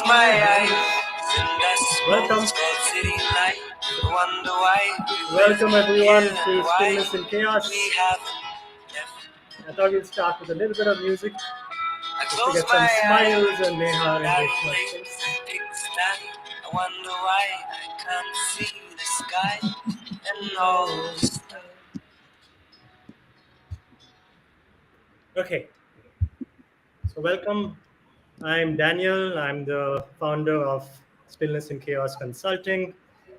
my eyes in that Welcome. small city night. Wonder why Welcome everyone and to why Stillness and Chaos. we haven't left. I thought we'd start with a little bit of music I just to close get some my smiles eyes and Neha in and that Reshma's place face. and take a stand. I wonder why I can't see the sky and all the stars. Okay, so welcome. I'm Daniel. I'm the founder of Stillness and Chaos Consulting,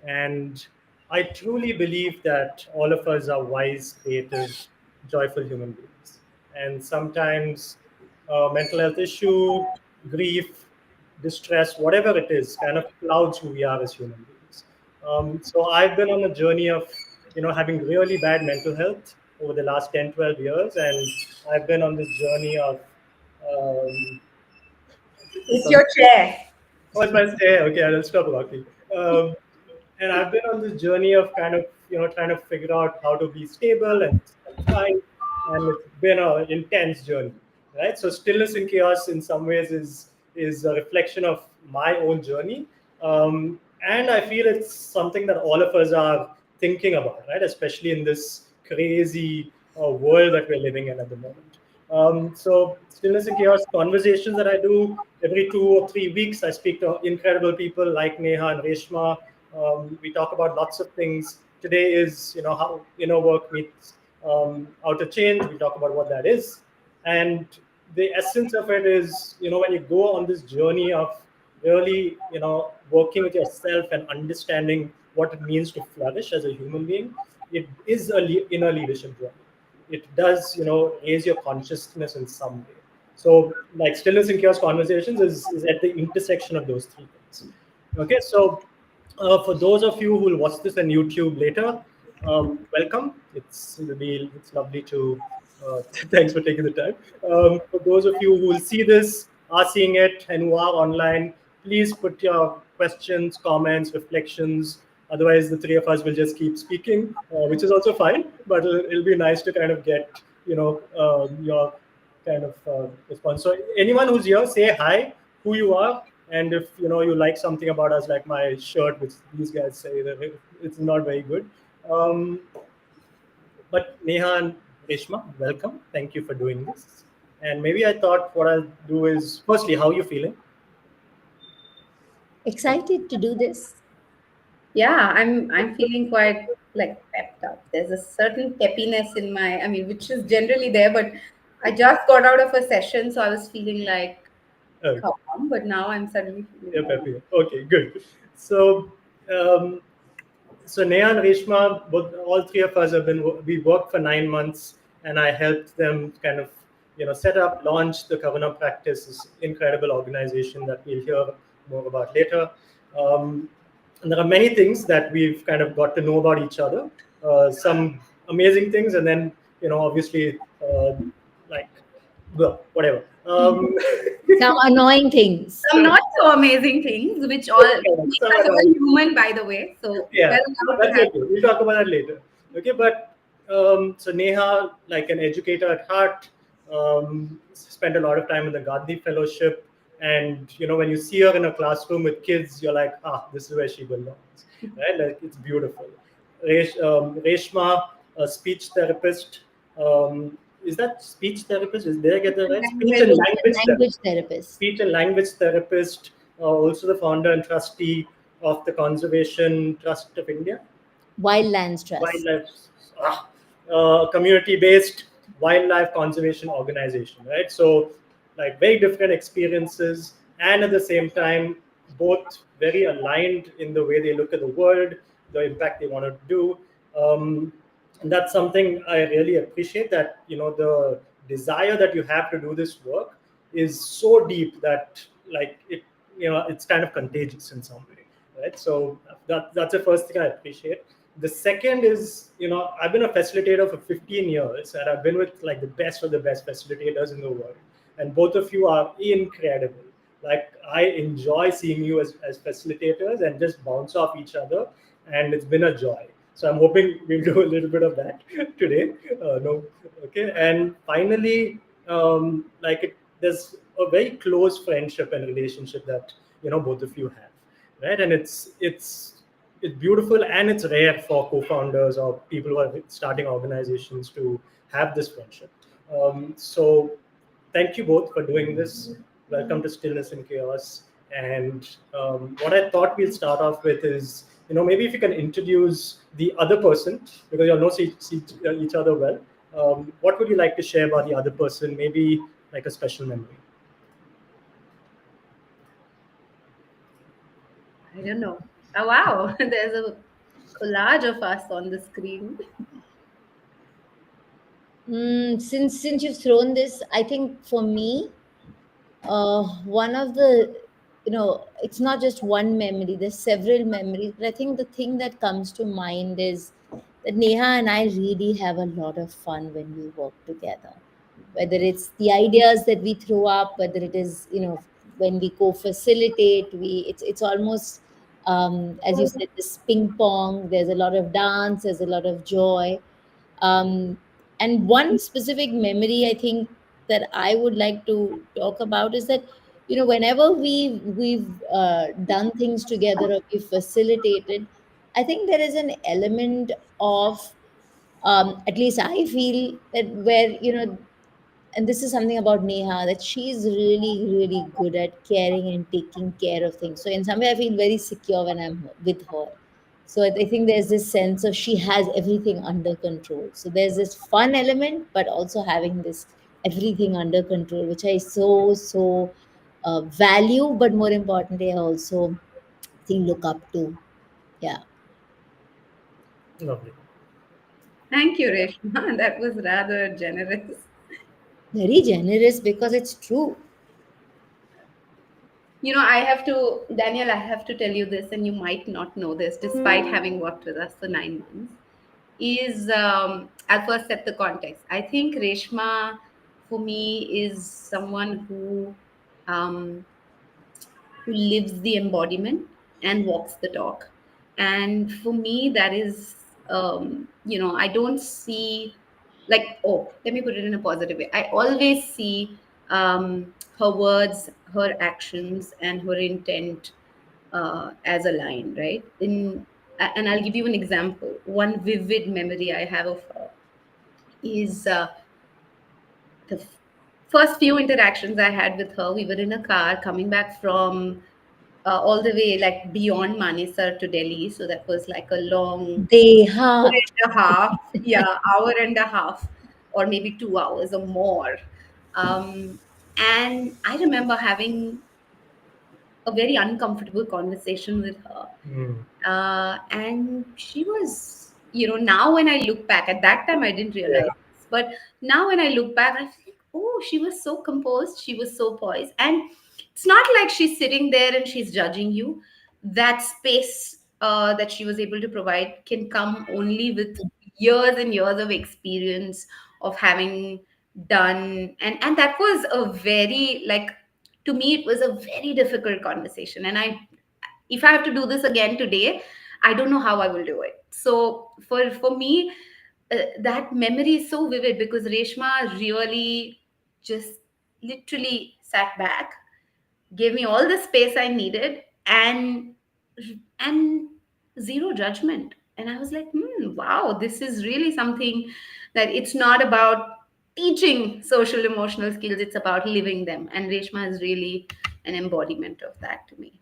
and I truly believe that all of us are wise, creative, joyful human beings. And sometimes mental health issue, grief, distress, whatever it is, kind of clouds who we are as human beings. So I've been on a journey of having really bad mental health over the last 10, 12 years, and I've been on this journey of um, It's your chair. oh, it's my stay. Okay, I'll stop walking. Um, and I've been on this journey of kind of trying to figure out how to be stable and fine, and it's been an intense journey, right? So stillness and chaos in some ways is a reflection of my own journey, and I feel it's something that all of us are thinking about, right? Especially in this crazy world that we're living in at the moment. So stillness and chaos conversations that I do every 2 or 3 weeks. I speak to incredible people like Neha and Reshma. We talk about lots of things. Today is how inner work meets outer change. We talk about what that is, and the essence of it is when you go on this journey of really working with yourself and understanding what it means to flourish as a human being. It is a inner leadership journey. It does raise your consciousness in some way. So like stillness and chaos conversations is at the intersection of those three things. Okay, so for those of you who will watch this on YouTube later, welcome. It's lovely to thanks for taking the time. For those of you who will see this, are seeing it, and who are online, please put your questions, comments, reflections. Otherwise, the three of us will just keep speaking, which is also fine. But it'll be nice to kind of get your kind of response. So anyone who's here, say hi, who you are, and if you like something about us, like my shirt, which these guys say that it's not very good. Um, but Neha and Reshma, welcome. Thank you for doing this. And maybe I thought what I'll do is, firstly, how are you feeling? Excited to do this. Yeah, I'm feeling quite like pepped up. There's a certain peppiness in my, I mean, which is generally there, but I just got out of a session, so I was feeling like Okay. calm, but now I'm suddenly feeling Yep, yep, yep. Okay, good. So, um, so Neha and Reshma, both all three of us have been. We worked for 9 months, and I helped them kind of set up, launch the Kavana Practice, this incredible organization that we'll hear more about later. Um, and there are many things that we've kind of got to know about each other. Some amazing things, and then obviously like well, whatever. Some annoying things. some not so amazing things, which all makes some us all annoying. human, by the way. So Yeah, we're allowed to that's have. okay. We'll talk about that later. Okay, but so Neha, like an educator at heart, spent a lot of time in the Gandhi Fellowship, and when you see her in a classroom with kids, you're like, this is where she belongs, right? Like it's beautiful. Reshma, a speech therapist. Is that speech therapist? Did I get that right? Speech and Language. Speech and language language therapist. therapist. Speech and language therapist, also the founder and trustee of the Conservation Trust of India, Wildlands Trust. wildlife, community-based wildlife conservation organization, right? So, like very different experiences, and at the same time, both very aligned in the way they look at the world, the impact they want to do. And that's something I really appreciate. That the desire that you have to do this work is so deep that like it's kind of contagious in some way, right? So that's the first thing I appreciate. The second is, I've been a facilitator for 15 years, and I've been with like the best of the best facilitators in the world, and both of you are incredible. Like I enjoy seeing you as facilitators and just bounce off each other, and it's been a joy. So I'm hoping we'll do a little bit of that today. No, okay. And finally, there's a very close friendship and relationship that both of you have, right? And it's beautiful, and it's rare for co-founders or people who are starting organizations to have this friendship. So thank you both for doing this. Welcome to Stillness and Chaos. And what I thought we'll start off with is, maybe if you can introduce the other person, because you all know see each other well. What would you like to share about the other person? Maybe like a special memory. I don't know. Oh, wow. There's a collage of us on the screen. Since you've thrown this, I think for me, one of the, it's not just one memory. There's several memories, but I think the thing that comes to mind is that Neha and I really have a lot of fun when we work together. Whether it's the ideas that we throw up, whether it is, when we co-facilitate, it's almost, as you said, this ping pong. There's a lot of dance. There's a lot of joy. um, and one specific memory I think that I would like to talk about is that, whenever we've done things together or we've facilitated, I think there is an element of, at least I feel that, where, and this is something about Neha, that she's really, really good at caring and taking care of things. So in some way, I feel very secure when I'm with her. So I think there's this sense of she has everything under control. So there's this fun element, but also having this everything under control, which I so value, but more importantly, I also think look up to. Yeah, Lovely. Thank you, Reshma. That was rather generous. very generous because it's true. I have to, Daniel, I have to tell you this, and you might not know this, despite having worked with us for 9 months. Is I'll first set the context. I think Reshma, for me, is someone um, who lives the embodiment and walks the talk. And for me, that is, I don't see, like, oh, let me put it in a positive way. I always see her words, her actions, and her intent as a line, right? And I'll give you an example. One vivid memory I have of her is the first few interactions I had with her. We were in a car coming back from all the way like beyond Manesar to Delhi. So that was like a long They hour heart. and a half. Yeah, hour and a half, or maybe 2 hours or more. And I remember having a very uncomfortable conversation with her. Mm. And she was, now when I look back, at that time I didn't realize Yeah. this, but now when I look back, I think, oh, she was so composed, she was so poised. And it's not like she's sitting there and she's judging you. That space that she was able to provide can come only with years and years of experience of having done. And that was a very, like, to me, it was a very difficult conversation. And if I have to do this again today, I don't know how I will do it. So for me, that memory is so vivid because Reshma really just literally sat back, gave me all the space I needed, and zero judgment. And I was like, wow, this is really something that it's not about teaching social emotional skills, it's about living them. And Reshma is really an embodiment of that to me.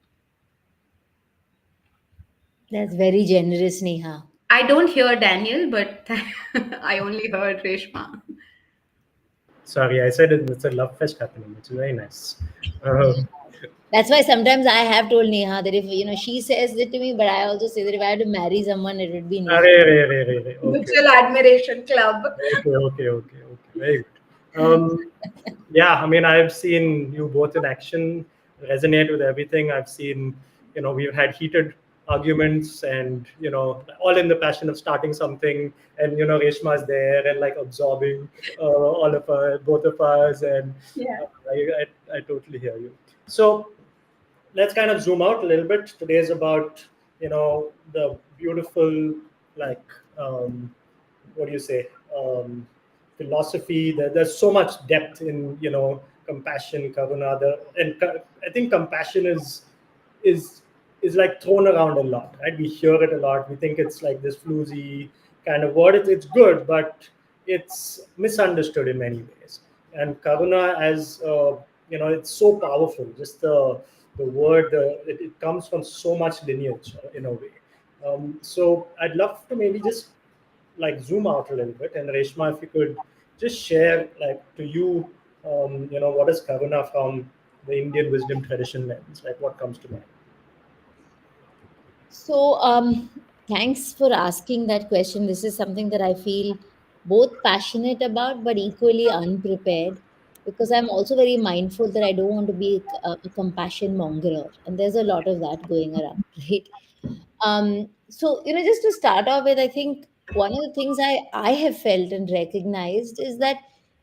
That's very generous, Neha. I don't hear Daniel, but I only heard Reshma. Sorry, I said it's a love fest happening. It's very nice. Um, That's why sometimes I have told Neha that if, she says it to me, but I also say that if I had to marry someone, it would be Neha. Okay. Mutual admiration club. Okay. Very good. Yeah, I mean, I've seen you both in action, resonate with everything. I've seen, we've had heated arguments and, all in the passion of starting something. And, Reshma's there and like absorbing all of us, both of us. And Yeah. I totally hear you. So let's kind of zoom out a little bit. Today is about, the beautiful, like, what do you say, philosophy. There's so much depth in, compassion, karuna. I think compassion is is is like thrown around a lot, right? We hear it a lot. We think it's like this floozy kind of word. It's good, but it's misunderstood in many ways. And karuna, as it's so powerful. Just the word, it comes from so much lineage in a way. So I'd love to maybe just like zoom out a little bit. And Reshma, if you could just share, like to you, what is karuna from the Indian wisdom tradition lens? Like what comes to mind? So, thanks for asking that question. This is something that I feel both passionate about, but equally unprepared, because I'm also very mindful that I don't want to be a compassion mongerer, and there's a lot of that going around, right? So just to start off with, I think one of the things I have felt and recognized is that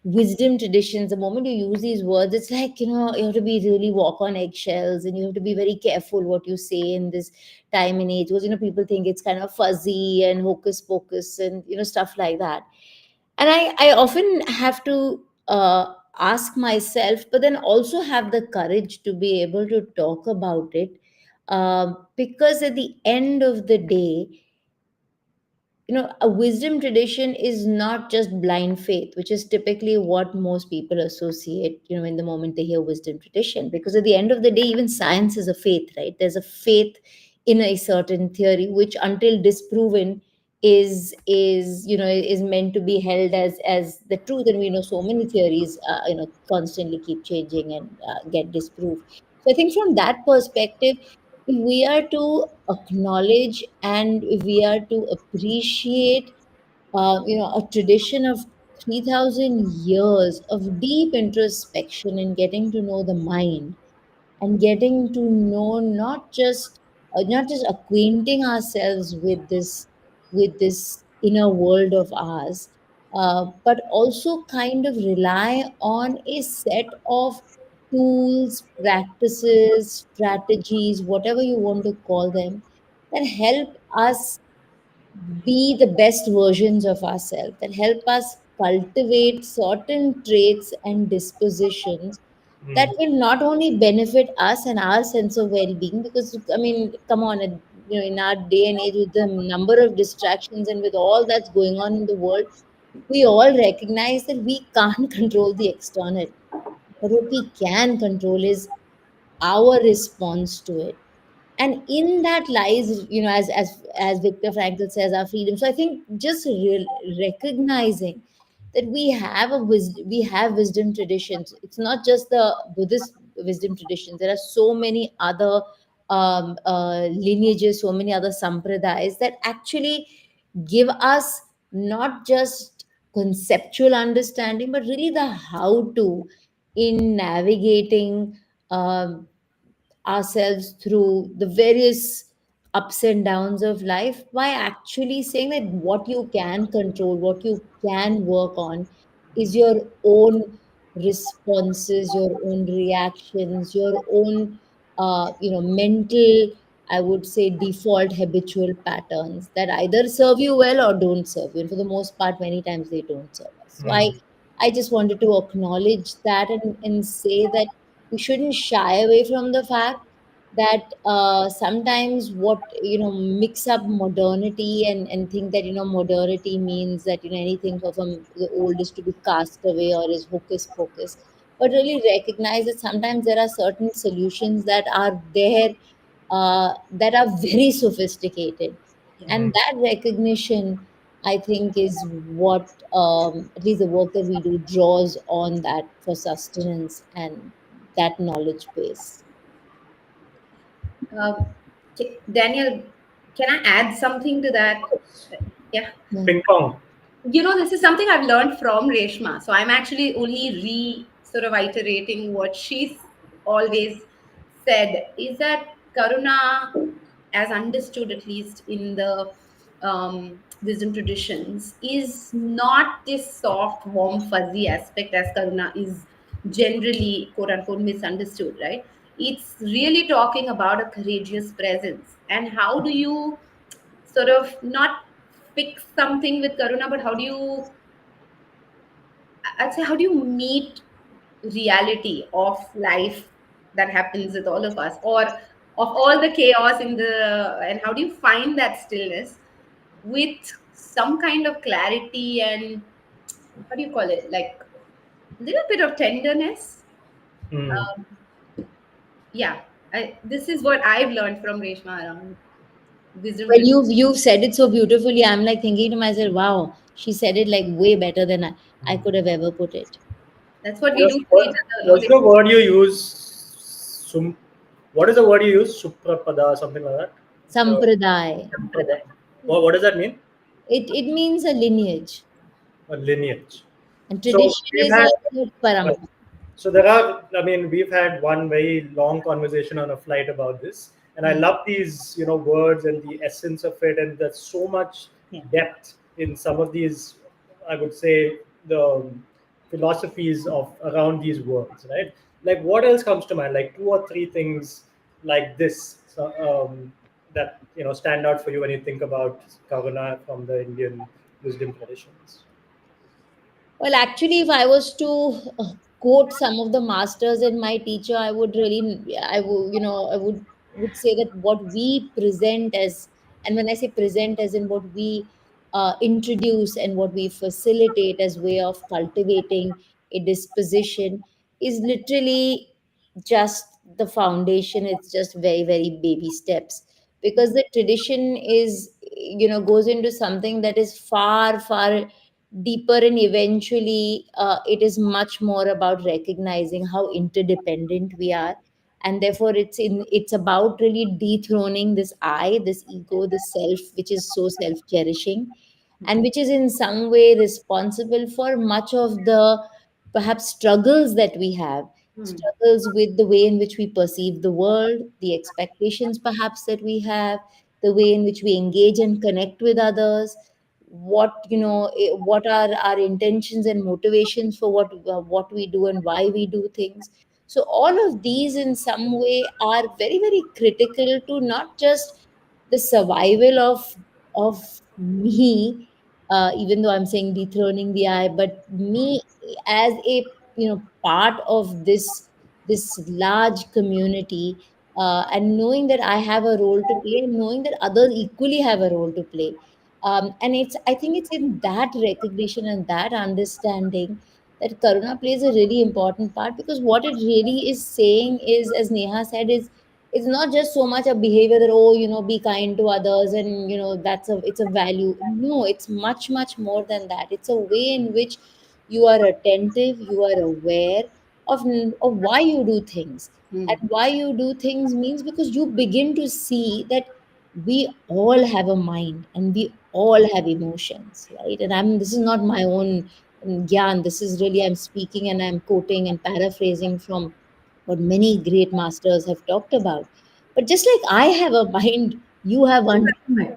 wisdom traditions, the moment you use these words, it's like, you have to be really walk on eggshells, and you have to be very careful what you say in this time and age, because people think it's kind of fuzzy and hocus pocus and stuff like that. And I often have to ask myself, but then also have the courage to be able to talk about it, because at the end of the day, a wisdom tradition is not just blind faith, which is typically what most people associate, in the moment they hear wisdom tradition. Because at the end of the day, even science is a faith, right? There's a faith in a certain theory, which until disproven is meant to be held as the truth. And we know so many theories, constantly keep changing and get disproved. So I think from that perspective, if we are to acknowledge and if we are to appreciate a tradition of 3000 years of deep introspection and getting to know the mind, and getting to know not just acquainting ourselves with this inner world of ours, but also kind of rely on a set of tools, practices, strategies, whatever you want to call them, that help us be the best versions of ourselves, that help us cultivate certain traits and dispositions that Mm. will not only benefit us and our sense of well-being. Because I mean, come on, in our day and age, with the number of distractions and with all that's going on in the world, we all recognize that we can't control the external, but what we can control is our response to it. And in that lies, as Viktor Frankl says, our freedom. So I think just recognizing that we have wisdom traditions. It's not just the Buddhist wisdom traditions. There are so many other lineages, so many other sampradayas that actually give us not just conceptual understanding, but really the how to in navigating um, ourselves through the various ups and downs of life, by actually saying that what you can control, what you can work on, is your own responses, your own reactions, your own, mental, I would say, default habitual patterns that either serve you well or don't serve you. And for the most part, many times they don't serve us. So Mm. I just wanted to acknowledge that, and say that we shouldn't shy away from the fact that sometimes what mix up modernity, and think that modernity means that anything from the old is to be cast away or is hocus pocus, but really recognize that sometimes there are certain solutions that are there, that are very sophisticated. And Mm. that recognition, I think, is what, at least the work that we do, draws on that for sustenance and that knowledge base. Um, Daniel, can I add something to that? Yeah. Yeah. Ping pong. This is something I've learned from Reshma. So I'm actually only sort of iterating what she's always said, is that Karuna, as understood at least in the wisdom traditions, is not this soft, warm, fuzzy aspect as Karuna is generally, quote unquote, misunderstood, right? It's really talking about a courageous presence. And how do you sort of not fix something with Karuna, but how do you, I'd say, how do you meet reality of life that happens with all of us, or of all the chaos in the, and how do you find that stillness with some kind of clarity and, how do you call it, like a little bit of tenderness. Hmm. um, yeah, this is what I've learned from Reshma around wisdom Well, to. you've said it so beautifully. I'm like thinking to myself, wow, she said it like way better than I could have ever put it. That's what we There's, do for each what, other, no? there's the word you use. What is the word you use? Suprapada, something like that. Uh, Sampradaya. Sampradaya. What does that mean? It means a lineage. A lineage. And So tradition we've is had. a parampara. So there are. I mean, we've had one very long conversation on a flight about this, and I Hmm. love these, words and the essence of it, and there's so much Yeah. depth in some of these. I would say the philosophies of around these words, right? Like, what else comes to mind? Like two or three things like this, so, that stand out for you when you think about Karuna from the Indian wisdom traditions. Well, actually, if I was to quote some of the masters and my teacher, I would really, I would, I would say that what we present as, and when I say present, as in what we introduce and what we facilitate as way of cultivating a disposition, is literally just the foundation. It's just very, very baby steps, because the tradition is, goes into something that is far, far deeper, and eventually it is much more about recognizing how interdependent we are, and therefore it's about really dethroning this I, this ego, this self, which is so self cherishing, and which is in some way responsible for much of the perhaps struggles that we have, Hmm. struggles with the way in which we perceive the world, the expectations perhaps that we have, the way in which we engage and connect with others, what are our intentions and motivations for what we do and why we do things. So all of these in some way are very, very critical to not just the survival of me, even though I'm saying dethroning the I, but me as a part of this large community, and knowing that I have a role to play, and knowing that others equally have a role to play. And I think it's in that recognition and that understanding that Karuna plays a really important part, because what it really is saying is, as Neha said, is it's not just so much a behavior that, oh, be kind to others, and it's a value. No, it's much, much more than that. It's a way in which you are attentive, you are aware of why you do things. Hmm. And why you do things means because you begin to see that we all have a mind and we all have emotions, right? And this is not my own gyan. This is really, I'm speaking and I'm quoting and paraphrasing from what many great masters have talked about. But just like I have a mind, you have one too.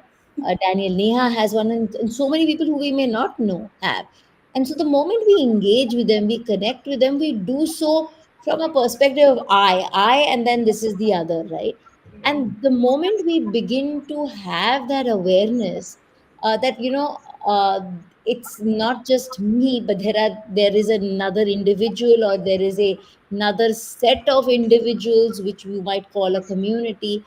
Daniel, Neha has one, and so many people who we may not know have. And so the moment we engage with them, we connect with them, we do so from a perspective of and then this is the other, right? And the moment we begin to have that awareness, that it's not just me, but there is another individual, or there is another set of individuals which we might call a community,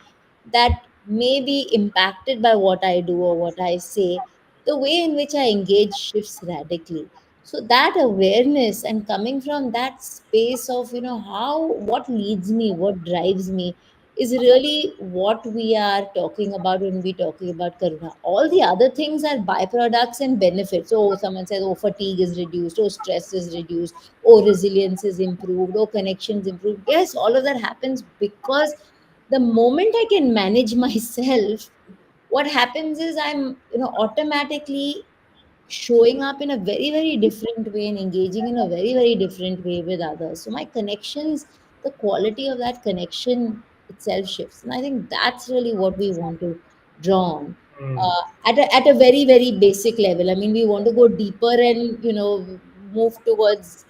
that may be impacted by what I do or what I say. The way in which I engage shifts radically. So that awareness and coming from that space of, how, what leads me, what drives me, is really what we are talking about when we talking about Karuna. All the other things are byproducts and benefits. Oh, someone says, oh, fatigue is reduced, oh, stress is reduced, oh, resilience is improved, oh, connections improved. Yes, all of that happens because the moment I can manage myself, what happens is I'm, automatically showing up in a very, very different way and engaging in a very, very different way with others. So my connections, the quality of that connection itself shifts. And I think that's really what we want to draw on. Hmm. At a very, very basic level. I mean, we want to go deeper and, move towards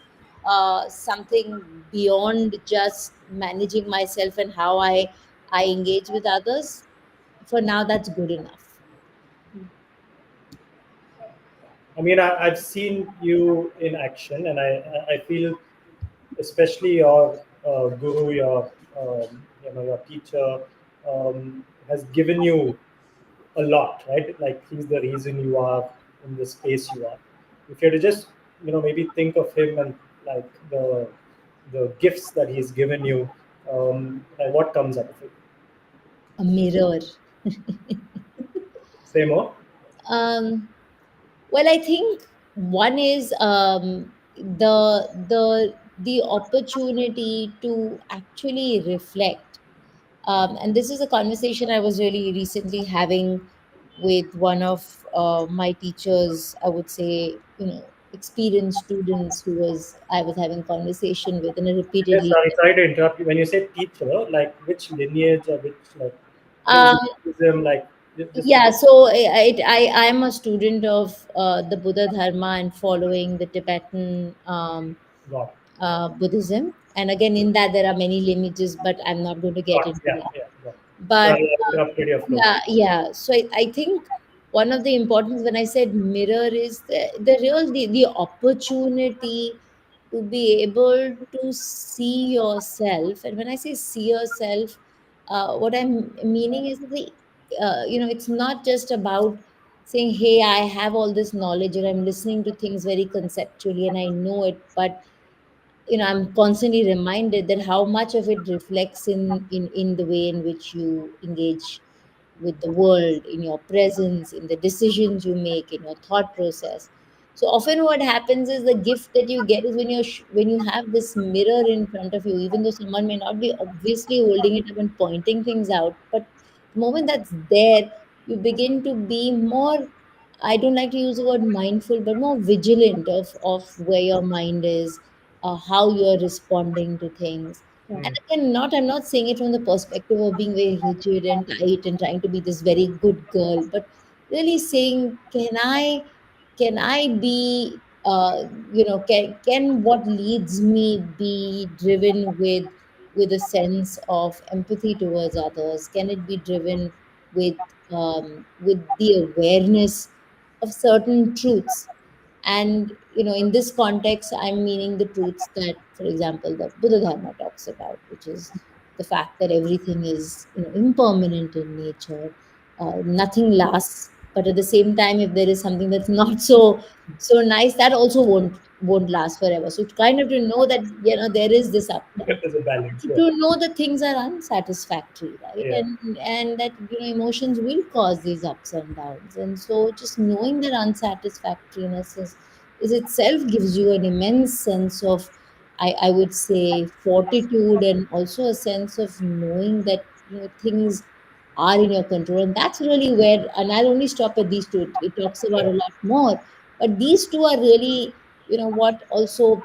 something beyond just managing myself and how I engage with others. For now, that's good enough. I mean, I've seen you in action, and I feel especially your guru, your your teacher. has given you a lot, right? Like he's the reason you are in the space you are. If you had to just, maybe think of him and like the gifts that he's given you, like what comes up of it? A mirror. Say more. Um, well, I think one is the opportunity to actually reflect. And this is a conversation I was really recently having with one of my teachers. I would say, experienced students who was I was having conversation with, and I Yeah, repeatedly. sorry to interrupt you. When you say teacher, like which lineage or which like Um, Hinduism, like just Yeah, so I am a student of the Buddha Dharma and following the Tibetan God. Buddhism. And again, in that there are many lineages, but I'm not going to get God. into Yeah, that. yeah, yeah. But Sorry, I interrupted your flow. yeah, yeah. So I think one of the importance when I said mirror is the opportunity to be able to see yourself. And when I say see yourself, what I'm meaning is it's not just about saying, "Hey, I have all this knowledge," or I'm listening to things very conceptually and I know it, but I'm constantly reminded that how much of it reflects in the way in which you engage with the world, in your presence, in the decisions you make, in your thought process. So often what happens is the gift that you get is when you have this mirror in front of you, even though someone may not be obviously holding it up and pointing things out, but the moment that's there, you begin to be more, I don't like to use the word mindful, but more vigilant of where your mind is, how you're responding to things. And Mm. again, I'm not saying it from the perspective of being very rigid and tight and trying to be this very good girl, but really saying, can I be, can what leads me be driven with a sense of empathy towards others? Can it be driven with with the awareness of certain truths? And in this context, I'm meaning the truths that, for example, the Buddha Dharma talks about, which is the fact that everything is impermanent in nature, nothing lasts. But at the same time, if there is something that's not so nice, that also won't last forever. So it's kind of to know that there is this up down, There's a balance. Yeah, to know that things are unsatisfactory, right? yeah. And that emotions will cause these ups and downs, and so just knowing that unsatisfactoriness is itself gives you an immense sense of, I would say, fortitude, and also a sense of knowing that things are in your control. And that's really where, and I'll only stop at these two. It talks about Yeah. a lot more, but these two are really what also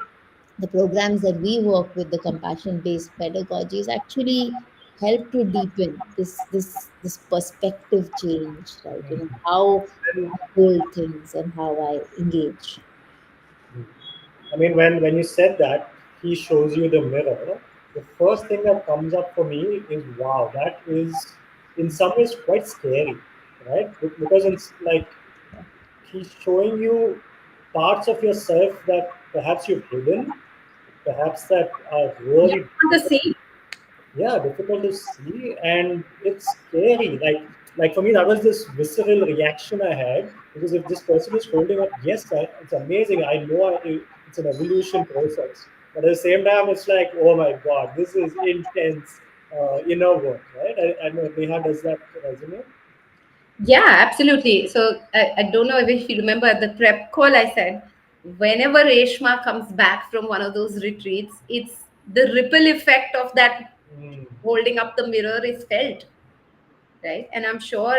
the programs that we work with, the compassion based pedagogies, actually help to deepen this perspective change, right? How I hold things and how I engage. I mean, when you said that, he shows you the mirror. The first thing that comes up for me is, wow, that is in some ways quite scary, right? Because it's like he's showing you parts of yourself that perhaps you've hidden, perhaps that are Yeah, really on the same. yeah, difficult to see, and it's scary. Like for me, that was this visceral reaction I had, because if this person is holding up, yes, it's amazing. I know it's an evolution process, but at the same time, it's like, oh my god, this is intense inner work, right? I know Neha, does that resonate? Yeah, absolutely. So I don't know if you remember at the prep call, I said, whenever Reshma comes back from one of those retreats, it's the ripple effect of that Mm. holding up the mirror is felt, right? And I'm sure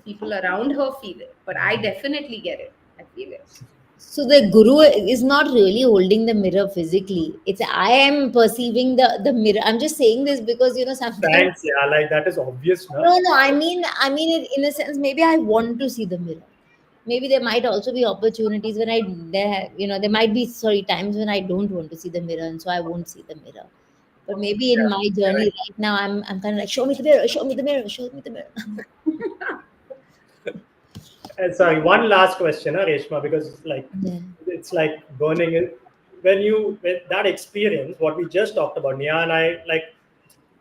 people around her feel it, but I definitely get it. I feel it. So the guru is not really holding the mirror physically. It's I am perceiving the mirror. I'm just saying this because sometimes. Thanks, yeah, like that is obvious, No, now. no. I mean it in a sense. Maybe I want to see the mirror. Maybe there might also be opportunities when there might be, sorry, times when I don't want to see the mirror, and so I won't see the mirror. But maybe in my journey right now, I'm kind of like, show me the mirror, show me the mirror, show me the mirror. Sorry, one last question, Reshma, because Yeah. it's like burning it. When that experience, what we just talked about, Nia and I, like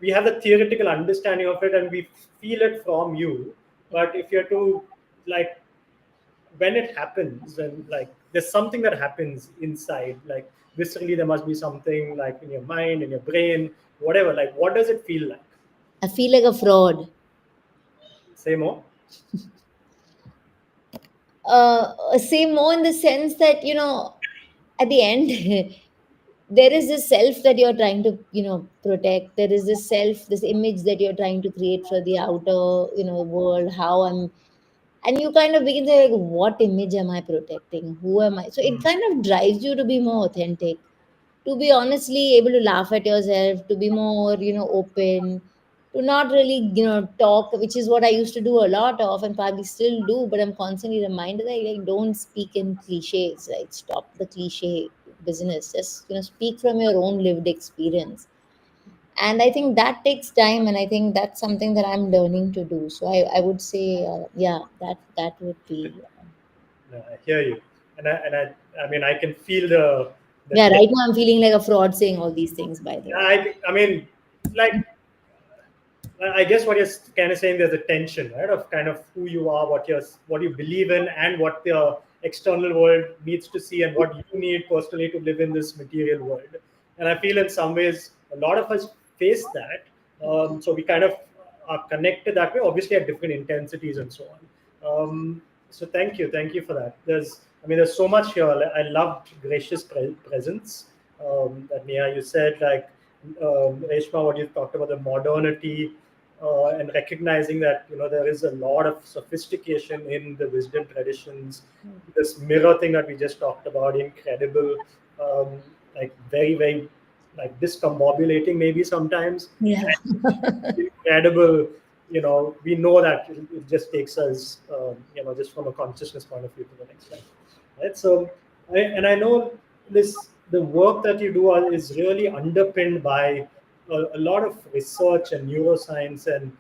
we have the theoretical understanding of it and we feel it from you. But if you're to like when it happens and like there's something that happens inside, like viscerally there must be something like in your mind, in your brain, whatever. Like what does it feel like? I feel like a fraud. Say more. Say more in the sense that, at the end, there is this self that you're trying to, protect. There is this self, this image that you're trying to create for the outer, world, how I'm, and you kind of begin to like, what image am I protecting? Who am I? So it kind of drives you to be more authentic, to be honestly able to laugh at yourself, to be more, open, to not really, talk, which is what I used to do a lot of and probably still do, but I'm constantly reminded that like don't speak in cliches, right? Stop the cliche business. Just, speak from your own lived experience. And I think that takes time, and I think that's something that I'm learning to do. So I would say, yeah, that would be. I hear you, I mean, I can feel the Yeah, right now I'm feeling like a fraud saying all these things, by the way. I mean, like I guess what you're kind of saying, there's a tension, right, of kind of who you are, what you believe in, and what the external world needs to see, and what you need personally to live in this material world. And I feel in some ways a lot of us face that. So we kind of are connected that way, obviously at different intensities and so on. So thank you for that. I mean, there's so much here. I loved gracious presence that Neha you said, like Reshma, what you talked about the modernity and recognizing that there is a lot of sophistication in the wisdom traditions. This mirror thing that we just talked about, incredible, like very very like discombobulating maybe sometimes, Yeah. incredible. We know that it just takes us, just from a consciousness point of view to the next level, right? So, I know the work that you do is really underpinned by a lot of research and neuroscience, and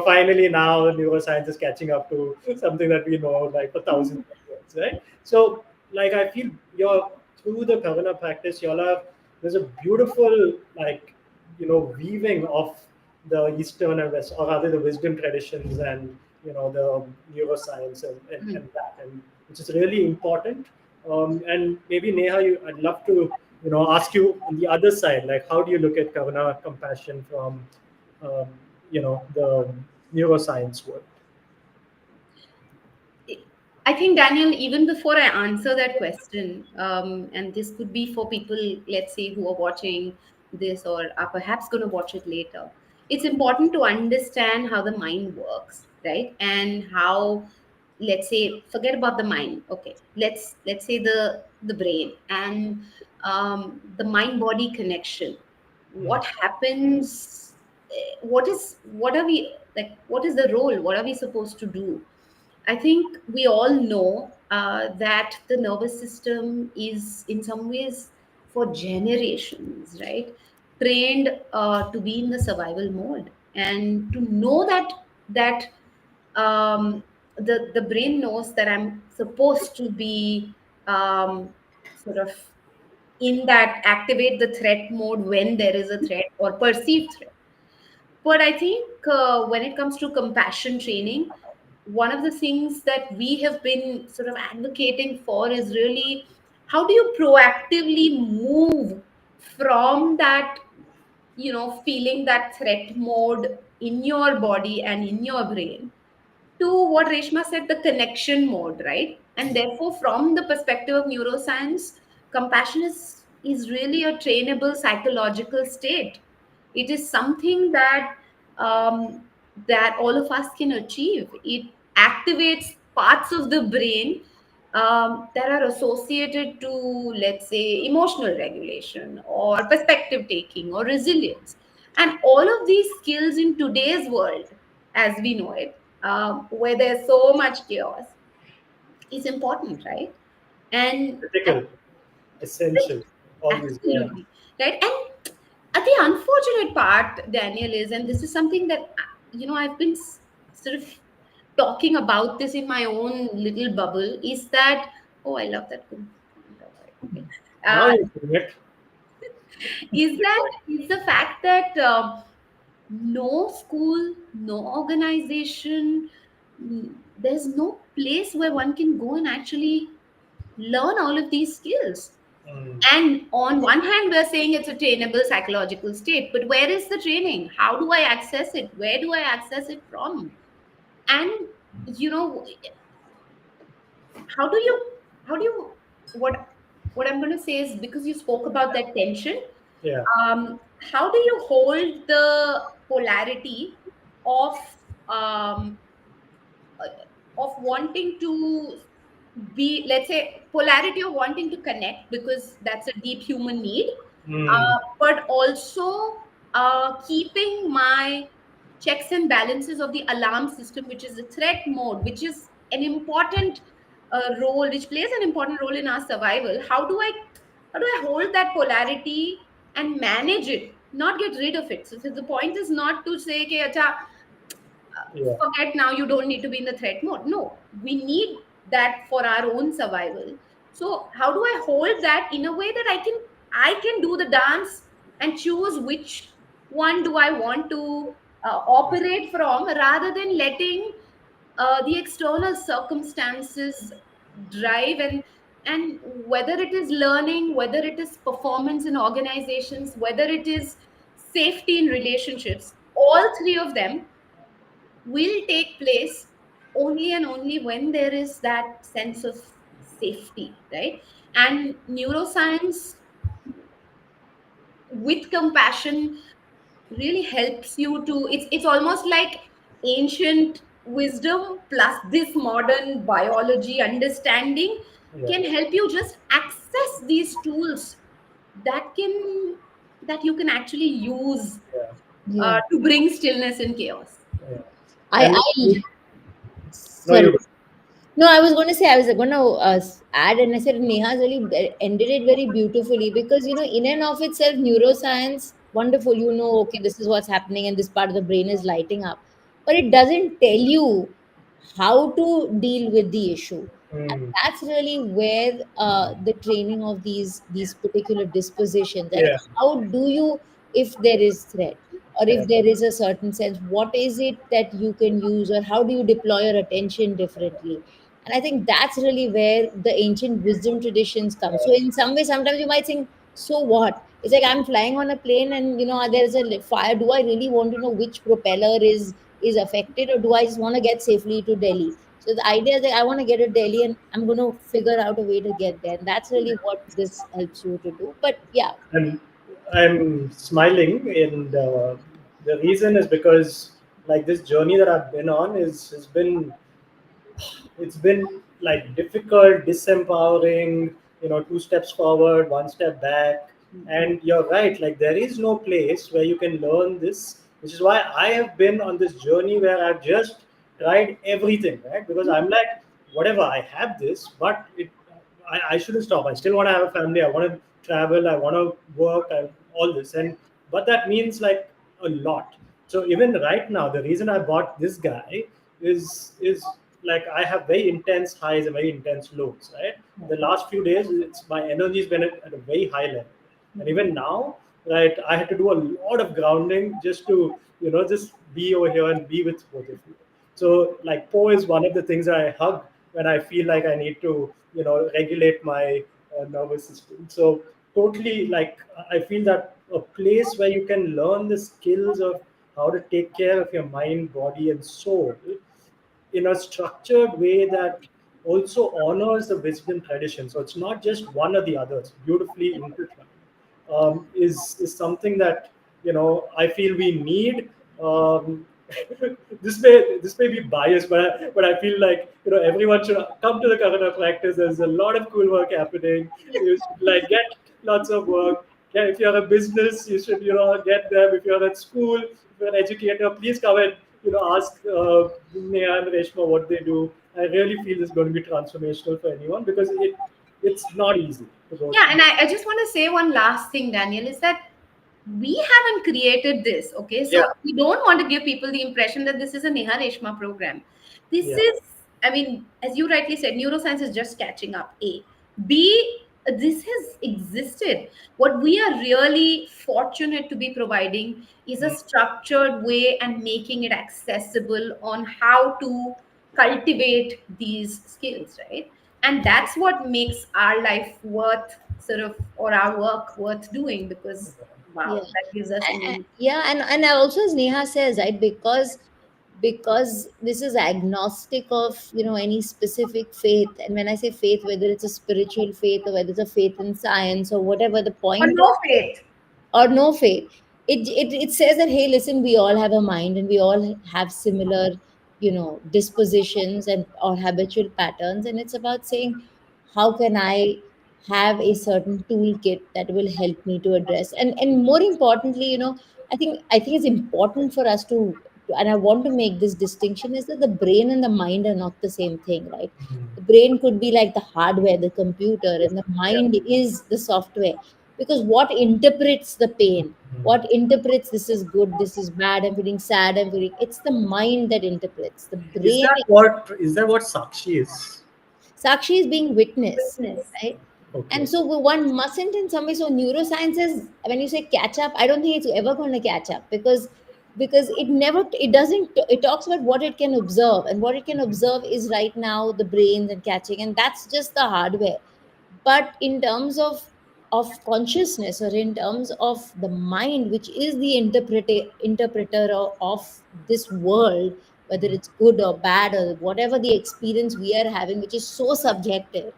finally now neuroscience is catching up to something that we know like for thousands of years, right? So, like I feel you're through the Kavana practice, you'll have there's a beautiful like weaving of the Eastern and West, or rather the wisdom traditions and the neuroscience and that, and which is really important. And maybe Neha, I'd love to ask you on the other side, like how do you look at Kavana compassion from um, the neuroscience world? I think, Daniel, even before I answer that question, and this could be for people, let's say, who are watching this or are perhaps going to watch it later, it's important to understand how the mind works, right? And how, let's say, forget about the mind. Okay, let's say the brain and the mind body connection. What happens? What are we like? What is the role? What are we supposed to do? I think we all know that the nervous system is, in some ways, for generations, right, trained to be in the survival mode, and to know that the brain knows that I'm supposed to be sort of in that activate the threat mode when there is a threat or perceived threat. But I think when it comes to compassion training, one of the things that we have been sort of advocating for is really how do you proactively move from that, feeling that threat mode in your body and in your brain to what Reshma said, the connection mode, right? And therefore, from the perspective of neuroscience, compassion is really a trainable psychological state. It is something that all of us can achieve. It activates parts of the brain that are associated to, let's say, emotional regulation or perspective taking or resilience. And all of these skills in today's world, as we know it, where there's so much chaos, is important, right? And Critical, essential, all these. Yeah. absolutely, right? And the unfortunate part, Daniel, is, and this is something that I've been sort of talking about this in my own little bubble, is that, oh, I love that commenter. Okay. Now Uh, you're doing it. is the fact that no school, no organization, there's no place where one can go and actually learn all of these skills. Mm. And on one hand, we're saying it's a trainable psychological state, but where is the training? How do I access it? Where do I access it from? And you know, how do you, how do you, what I'm going to say is, because you spoke about that tension, Yeah. how do you hold the polarity of um, wanting to be, let's say, polarity of wanting to connect because that's a deep human need, Mm. but also keeping my checks and balances of the alarm system, which is the threat mode, which is an important role, which plays an important role in our survival. How do I hold that polarity and manage it, not get rid of it? So the point is not to say, okay, acha, Yeah. forget, now you don't need to be in the threat mode. No, we need that for our own survival. So how do I hold that in a way that I can do the dance and choose which one do I want to operate from, rather than letting the external circumstances drive, and whether it is learning, whether it is performance in organizations, whether it is safety in relationships, all three of them will take place only and only when there is that sense of safety, right? And neuroscience with compassion really helps you to, it's almost like ancient wisdom plus this modern biology understanding Yeah. can help you just access these tools that can, that you can actually use Yeah. Yeah. to bring stillness in chaos. Yeah. I And no, sorry. you. No, I was going to say, I was going to add, and I said Neha's really ended it very beautifully because, in and of itself, neuroscience, wonderful, okay, this is what's happening and this part of the brain is lighting up. But it doesn't tell you how to deal with the issue. And Mm. that's really where the training of these particular dispositions, that Yeah. is, how do you, if there is threat, or Yeah. if there is a certain sense, what is it that you can use, or how do you deploy your attention differently? And I think that's really where the ancient wisdom traditions come. So in some way, sometimes you might think, so what? It's like I'm flying on a plane and there's a fire. Do I really want to know which propeller is affected, or do I just want to get safely to Delhi? So the idea is that I want to get to Delhi and I'm going to figure out a way to get there. And that's really what this helps you to do. But yeah, And I'm smiling, and the reason is because like this journey that I've been on is has been, it's been like difficult, disempowering, two steps forward, one step back. And you're right, like there is no place where you can learn this, which is why I have been on this journey where I've just tried everything, right? Because I'm like, whatever, I have this, but I shouldn't stop. I still want to have a family. I want to travel. I want to work. All this, and but that means like a lot. So even right now, the reason I bought this guy is like I have very intense highs and very intense lows. Right, the last few days, it's my energy's been at a very high level, and even now, right, I had to do a lot of grounding just to just be over here and be with both of you. So like Po is one of the things that I hug when I feel like I need to regulate my nervous system. So totally, like I feel that a place where you can learn the skills of how to take care of your mind, body, and soul in a structured way that also honors the wisdom tradition. So it's not just one or the other; it's beautifully intertwined. Is something that I feel we need. Um, this may be biased, but I feel like everyone should come to the Karana practice. There's a lot of cool work happening. You should like get lots of work. Yeah, if you're a business, you should get them. If you're at school, if you're an educator, please come and ask Neha and Reshma what they do. I really feel it's going to be transformational for anyone because it's not easy to go Yeah, through. and I just want to say one last thing, Daniel, is that we haven't created this. Okay, Yeah, so we don't want to give people the impression that this is a Neha Reshma program. This yeah, is, I mean, as you rightly said, neuroscience is just catching up. A, B, this has existed. What we are really fortunate to be providing is a Mm. structured way and making it accessible on how to cultivate these skills, right? And that's what makes our life worth sort of, or our work worth doing, because Yeah. wow, that gives us meaning. Yeah, and also as Neha says, right, because this is agnostic of, any specific faith. And when I say faith, whether it's a spiritual faith or whether it's a faith in science or whatever, the Or point no faith. or no faith, it says that, hey, listen, we all have a mind and we all have similar, dispositions and or habitual patterns, and it's about saying, how can I have a certain toolkit that will help me to address, and more importantly, I think it's important for us and I want to make this distinction, is that the brain and the mind are not the same thing, right? The brain could be like the hardware, the computer, and the Yeah. mind is the software. Because what interprets the pain, what interprets this is good, this is bad, I'm feeling sad, I'm feeling, it's the mind that interprets, the brain. Is that what Sakshi is? Sakshi is being witness, Witness. right? And Okay. so one mustn't, in some way, so neuroscience is, when you say catch up, I don't think it's ever going to catch up, because it doesn't, it talks about what it can observe, and what it can observe is right now the brains and catching, and that's just the hardware. But in terms of consciousness, or in terms of the mind, which is the interpreter of this world, whether it's good or bad or whatever the experience we are having, which is so subjective,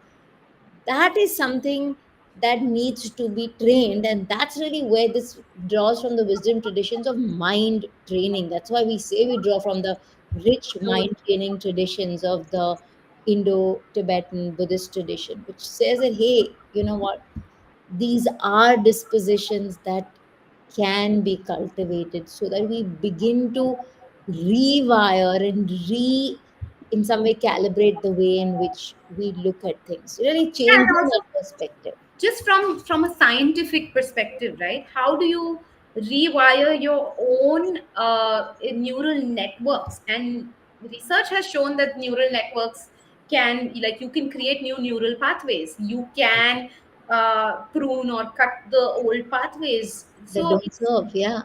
that is something that needs to be trained. And that's really where this draws from the wisdom traditions of mind training. That's why we say we draw from the rich mind training traditions of the Indo-Tibetan Buddhist tradition, which says that, hey, you know what, these are dispositions that can be cultivated, so that we begin to rewire and in some way calibrate the way in which we look at things, really Yeah, and changing also our perspective. just from a scientific perspective, right? How do you rewire your own neural networks? And research has shown that neural networks can, like, you can create new neural pathways. You can prune or cut the old pathways. That So don't serve, yeah.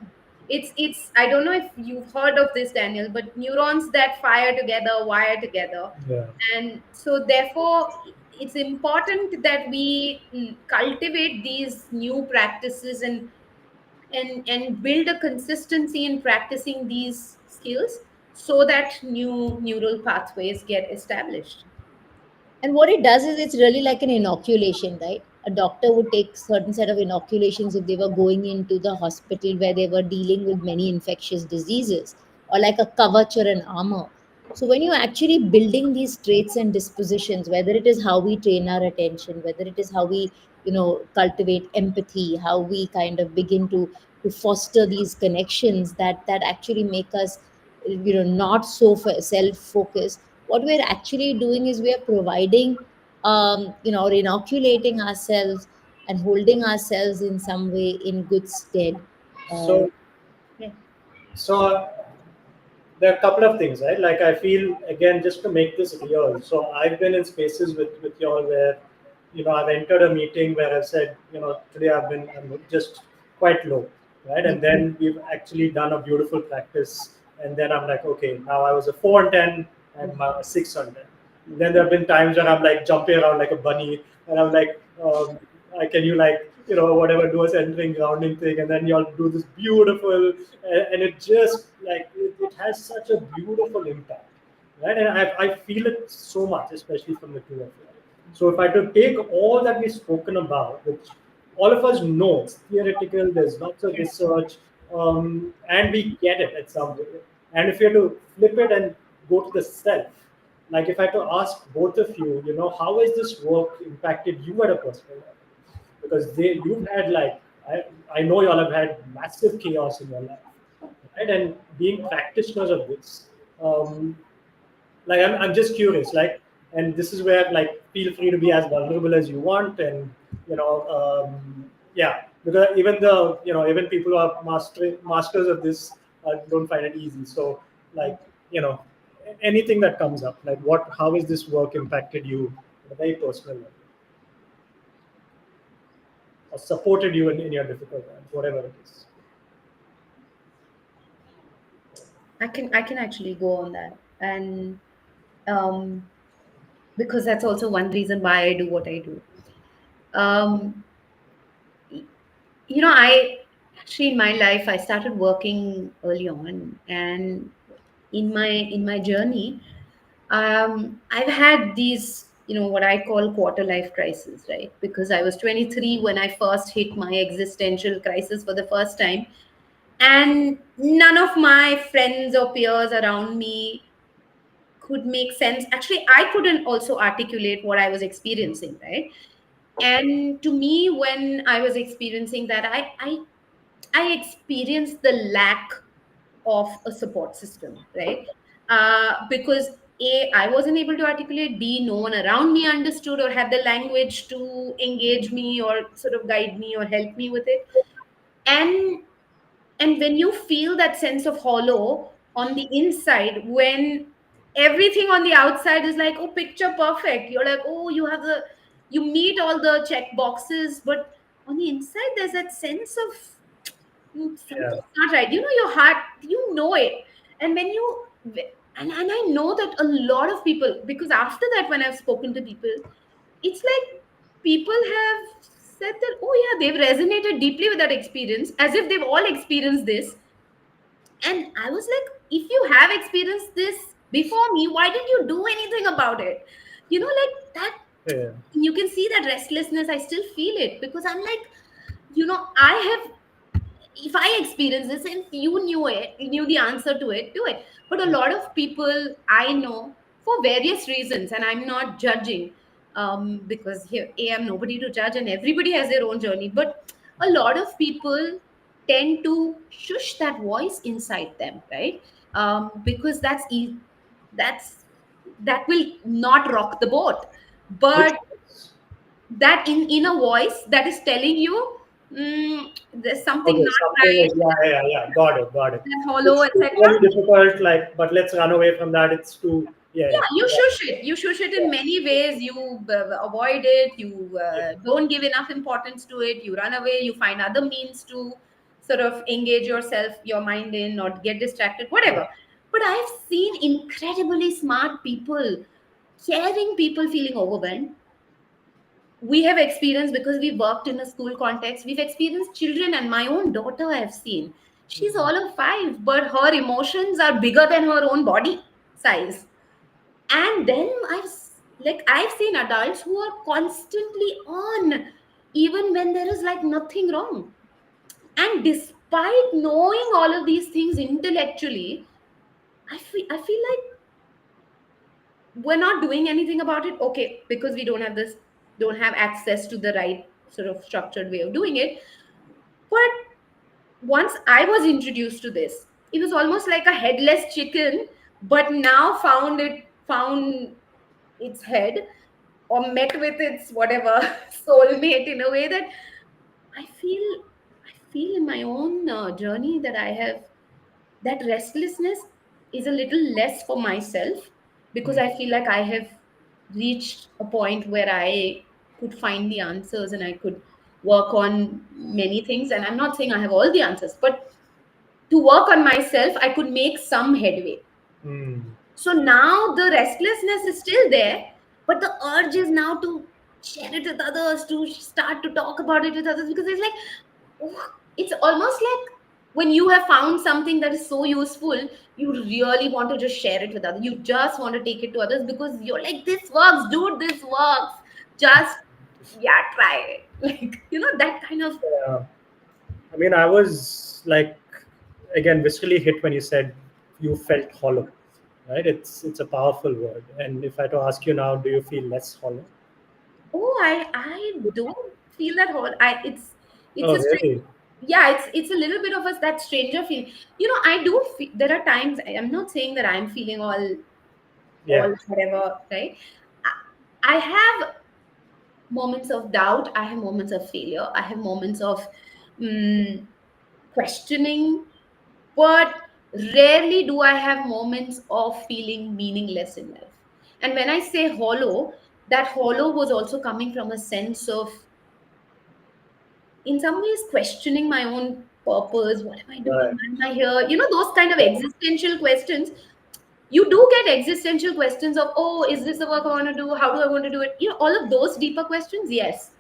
it's I don't know if you've heard of this, Daniel, but neurons that fire together wire together. Yeah. And so therefore it's important that we cultivate these new practices, and build a consistency in practicing these skills, so that new neural pathways get established. And what it does is, it's really like an inoculation, right? A doctor would take certain set of inoculations if they were going into the hospital where they were dealing with many infectious diseases, or like a kavach or an armor. So when you're actually building these traits and dispositions, whether it is how we train our attention, whether it is how we, cultivate empathy, how we kind of begin to foster these connections that actually make us, not so self-focused, what we're actually doing is we are providing, or inoculating ourselves and holding ourselves in some way in good stead. uh, So, Yeah. so there are a couple of things, right? Like I feel again, just to make this real. So I've been in spaces with y'all where, I've entered a meeting where I've said, today I'm just quite low, right? And then we've actually done a beautiful practice, and then I'm like, okay, now I was a 4 on 10 and my 6 on 10. Then there have been times when I'm like jumping around like a bunny, and I'm like, can you like whatever do a centering grounding thing, and then y'all do this beautiful, and it just like it has such a beautiful impact, right? And I feel it so much, especially from the two of you. So if I could take all that we've spoken about, which all of us know it's theoretical, there's lots of research, and we get it at some way. And if you have to flip it and go to the self, like if I had to ask both of you, how has this work impacted you at a personal level? Because you've had like I know y'all have had massive chaos in your life, right? And being practitioners of this, um, like I'm just curious, like, and this is where like feel free to be as vulnerable as you want, and yeah, because even people who are masters of this don't find it easy. So like you know anything that comes up, like how has this work impacted you at a very personal level? or supported you in your difficult times, whatever it is. I can actually go on that, and um, because that's also one reason why I do what I do. Um, I actually, in my life, I started working early on, and in my journey, I've had these, what I call quarter life crisis, right? Because I was 23 when I first hit my existential crisis for the first time, and none of my friends or peers around me could make sense. Actually, I couldn't also articulate what I was experiencing, right? And to me, when I was experiencing that, I experienced the lack of a support system, right? Because A, I wasn't able to articulate, B, no one around me understood or had the language to engage me or sort of guide me or help me with it. And when you feel that sense of hollow on the inside, when everything on the outside is like, oh, picture perfect, you're like, oh, you meet all the check boxes, but on the inside there's that sense of Yeah, something's not right. Your heart, it. And when you and I know that a lot of people, because after that, when I've spoken to people, it's like people have said that, oh yeah, they've resonated deeply with that experience, as if they've all experienced this. And I was like, if you have experienced this before me, why didn't you do anything about it? Like that. yeah, You can see that restlessness. I still feel it because I'm like, I have, if I experienced this and you knew the answer to it, do it. But a lot of people I know, for various reasons, and I'm not judging, because here I'm nobody to judge, and everybody has their own journey. But a lot of people tend to shush that voice inside them, right? Because that's that will not rock the boat. which But that inner voice that is telling you, there's something okay, not something right, is, yeah, got it, got it. that's hollow, It's etc. very difficult, like, but let's run away from that. It's too, yeah, Yeah, you shush it. You shush it in many ways. You avoid it. You don't give enough importance to it. You run away. You find other means to sort of engage yourself, your mind in, or get distracted, yeah, whatever. But I've seen incredibly smart people, caring people feeling overwhelmed. We have experienced, because we worked in a school context, we've experienced children, and my own daughter I have seen, she's all of 5, but her emotions are bigger than her own body size. And then I've seen adults who are constantly on, even when there is like nothing wrong. And despite knowing all of these things intellectually, I feel like we're not doing anything about it. Okay, because we don't have access to the right sort of structured way of doing it. But once I was introduced to this, it was almost like a headless chicken, but now found its head, or met with its whatever soulmate, in a way that I feel I feel in my own journey that I have, that restlessness is a little less for myself, because I feel like I have reached a point where I could find the answers and I could work on many things. And I'm not saying I have all the answers, but to work on myself, I could make some headway. mm, So now the restlessness is still there, but the urge is now to share it with others, to start to talk about it with others, because it's like, oh, it's almost like when you have found something that is so useful, you really want to just share it with others. You just want to take it to others because you're like, this works, dude, this works. Just, yeah, try it. Like, that kind of. yeah. I mean, I was like, again, viscerally hit when you said you felt hollow, right? It's a powerful word. And if I had to ask you now, do you feel less hollow? Oh, I don't feel that whole. It's Oh, a strange. really? Yeah, it's a little bit of a that stranger feeling. I do feel, there are times, I'm not saying that I'm feeling all Yeah. whatever, right? I have moments of doubt. I have moments of failure. I have moments of mm, questioning, but rarely do I have moments of feeling meaningless in life. And when I say hollow, that hollow was also coming from a sense of in some ways questioning my own purpose. What am I doing? Right. Why am I here? You know, those kind of existential questions. You do get existential questions of, oh, is this the work I want to do? How do I want to do it? You know, all of those deeper questions, yes.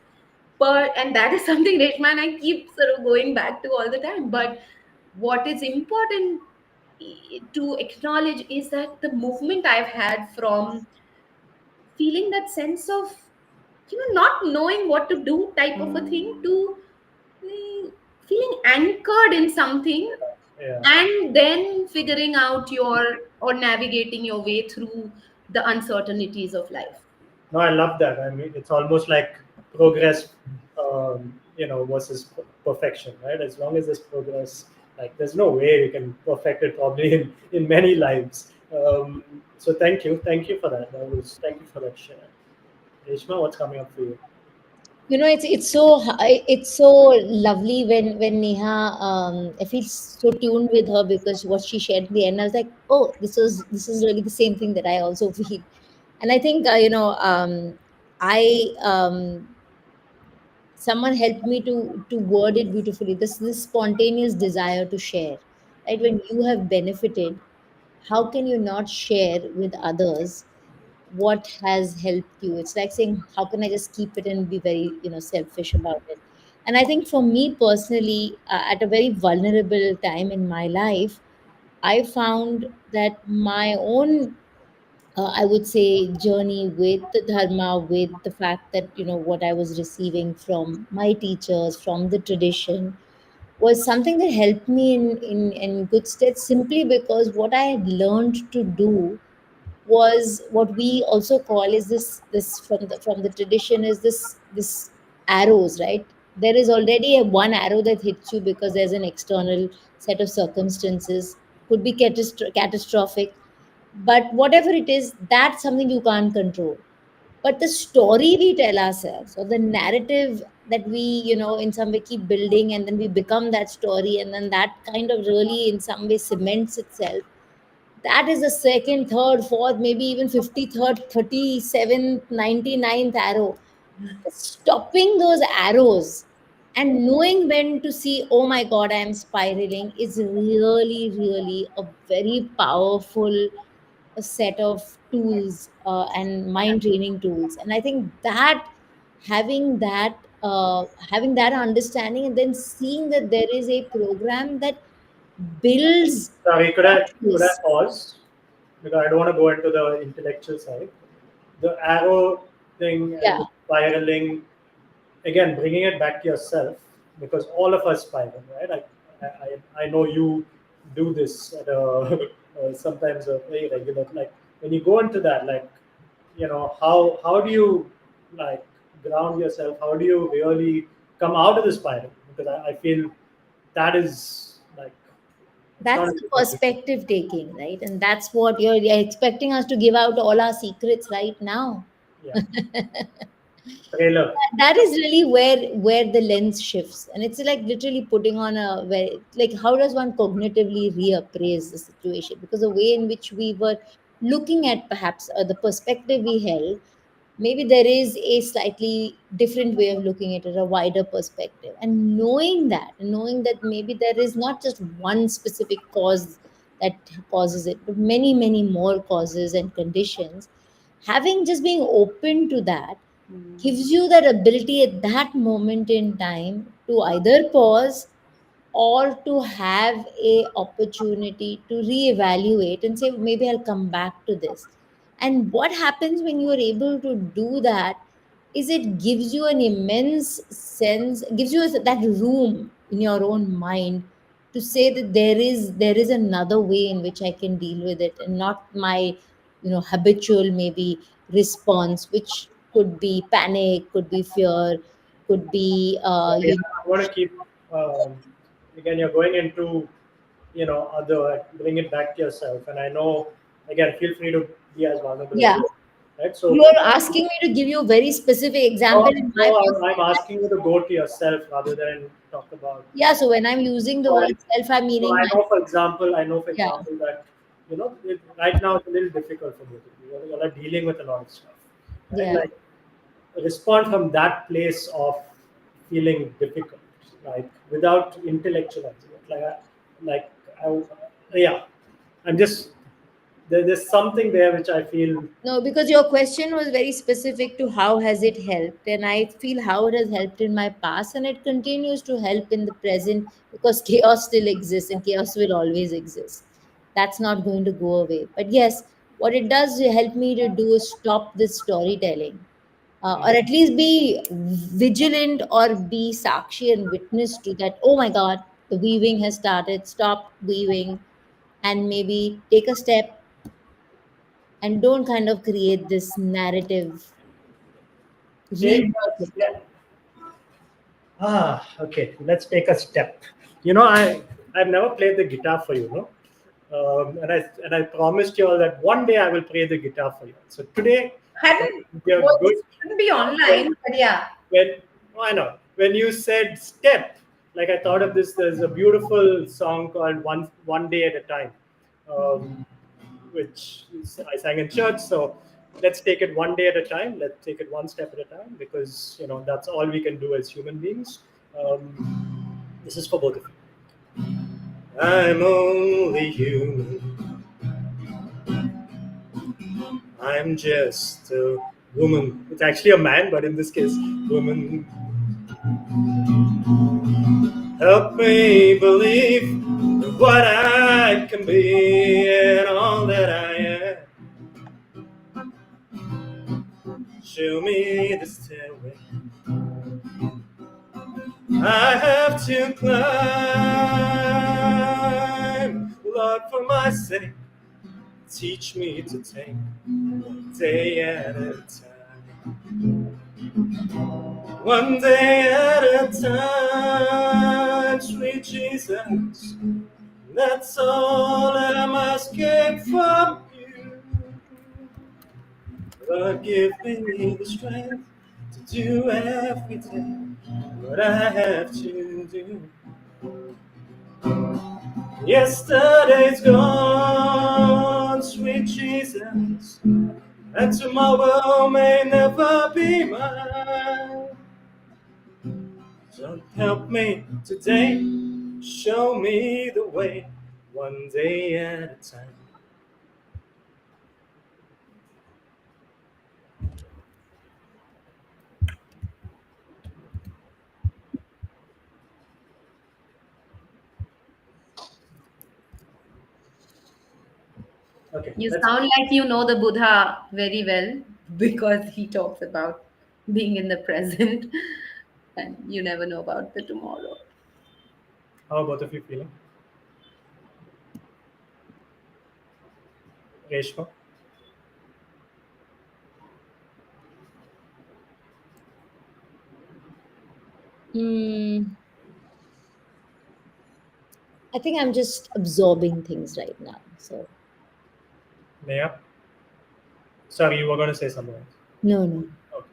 But, and that is something Reshma and I keep sort of going back to all the time. But what is important to acknowledge is that the movement I've had from feeling that sense of, not knowing what to do type of a thing to mm, feeling anchored in something, Yeah. and then figuring out your or navigating your way through the uncertainties of life. No, I love that. I mean, it's almost like progress, versus perfection, right? As long as there's progress, like there's no way you can perfect it probably in many lives. So thank you for that. Thank you for that share. Reshma, what's coming up for you? It's so it's so lovely when Neha, I feel so tuned with her because what she shared at the end, I was like, oh, this is really the same thing that I also feel. And I think I someone helped me to word it beautifully. This spontaneous desire to share, right? When you have benefited, how can you not share with others what has helped you? It's like saying, how can I just keep it and be very selfish about it? And I think for me personally, at a very vulnerable time in my life, I found that my own I would say journey with the dharma, with the fact that what I was receiving from my teachers, from the tradition, was something that helped me in good stead, simply because what I had learned to do was what we also call is this from the tradition is this arrows, right? There is already a one arrow that hits you because there's an external set of circumstances, could be catastrophic, but whatever it is, that's something you can't control. But the story we tell ourselves, or the narrative that we in some way keep building, and then we become that story, and then that kind of really in some way cements itself, that is the second, third, fourth, maybe even 53rd, 37th, 99th arrow. Stopping those arrows and knowing when to see, oh my God, I am spiraling, is really, really a very powerful set of tools and mind training tools. And I think that having that having that understanding, and then seeing that there is a program that builds Sorry, could I this. pause? Because I don't want to go into the intellectual side. The arrow thing and Yeah, the spiraling, again, bringing it back to yourself, because all of us spiral, right? I know you do this at a sometimes a very regular, like when you go into that, like how do you like ground yourself? How do you really come out of the spiral? Because I feel that is like it's not that's a the simple thing. perspective taking, right? And that's what you're expecting us to give out all our secrets right now. Yeah, trailer. That is really where the lens shifts, and it's like literally putting on a where, like, how does one cognitively reappraise the situation? Because the way in which we were looking at perhaps the perspective we held, maybe there is a slightly different way of looking at it, a wider perspective, and knowing that maybe there is not just one specific cause that causes it, but many, many more causes and conditions. Having just being open to that gives you that ability at that moment in time to either pause or to have a opportunity to reevaluate and say, maybe I'll come back to this. And what happens when you are able to do that is it gives you an immense sense, gives you that room in your own mind to say that there is another way in which I can deal with it, and not my habitual maybe response, which could be panic, could be fear, could be Yeah, I want to keep um, again. You're going into other, bring it back to yourself, and I know, again, feel free to be as vulnerable as yeah. you want, right? So You're asking me to give you a very specific no, example in my no, I'm personal life. asking you to go to yourself rather than talk about. Yeah, so when I'm using the So word self, I'm so meaning I my. know for Yeah, example that right now it's a little difficult for both of you. You're like dealing with a lot of stuff, right? yeah. Like respond from that place of feeling difficult. like without intellectualizing it. Like, I, yeah, I'm just there's something there which I feel. No, because your question was very specific to how has it helped, and I feel how it has helped in my past, and it continues to help in the present because chaos still exists, and chaos will always exist. That's not going to go away. But yes, what it does help me to do is stop this storytelling, or at least be vigilant or be sakshi and witness to that. Oh my God, the weaving has started. Stop weaving, and maybe take a step and don't kind of create this narrative, Take rework a it. step. Okay. Let's take a step. You know, I've never played the guitar for you, no, and I promised you all that one day I will play the guitar for you. So today, Hadn't we are was good. shouldn't be online, but yeah. When why not? When you said step, like I thought of this. There's a beautiful song called "One Day at a Time," um, which I sang in church. So let's take it one day at a time. Let's take it one step at a time because that's all we can do as human beings. This is for both of you. I'm only human. I'm just a woman. It's actually a man, but in this case, woman. Help me believe in what I can be and all that I am. Show me the stairway I have to climb. Lord, for my sake, teach me to take one day at a time. One day at a time, sweet Jesus. That's all I'm asking from you. Lord, give me the strength to do every day what I have to do. Yesterday's gone, sweet Jesus, and tomorrow may never be mine. So help me today, show me the way, one day at a time. Okay, You let's. sound like you know the Buddha very well because he talks about being in the present and you never know about the tomorrow. How are both of you feeling? Reshma? Mm, I think I'm just absorbing things right now. So, Neha? Sorry, you were going to say something else. no, no. Okay.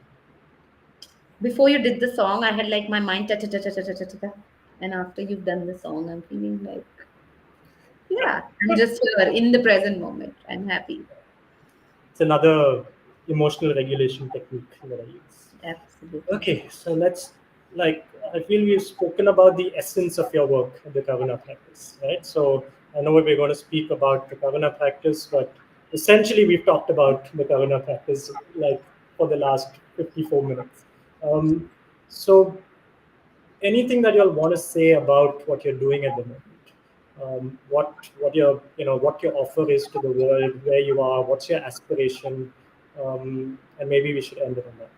Before you did the song, I had like my mind ta ta ta ta ta ta ta ta. Ta. And after you've done the song, I'm feeling like, yeah, I'm just here in the present moment. I'm happy. It's another emotional regulation technique that I use. Absolutely. Okay, so I feel we've spoken about the essence of your work in the Kavana practice, right? So I know we're going to speak about the Kavana practice, but essentially we've talked about the Kavana practice like for the last 54 minutes. Um, so anything that you'll want to say about what you're doing at the moment? What your offer is to the world, where you are, what's your aspiration, and maybe we should end it on that note.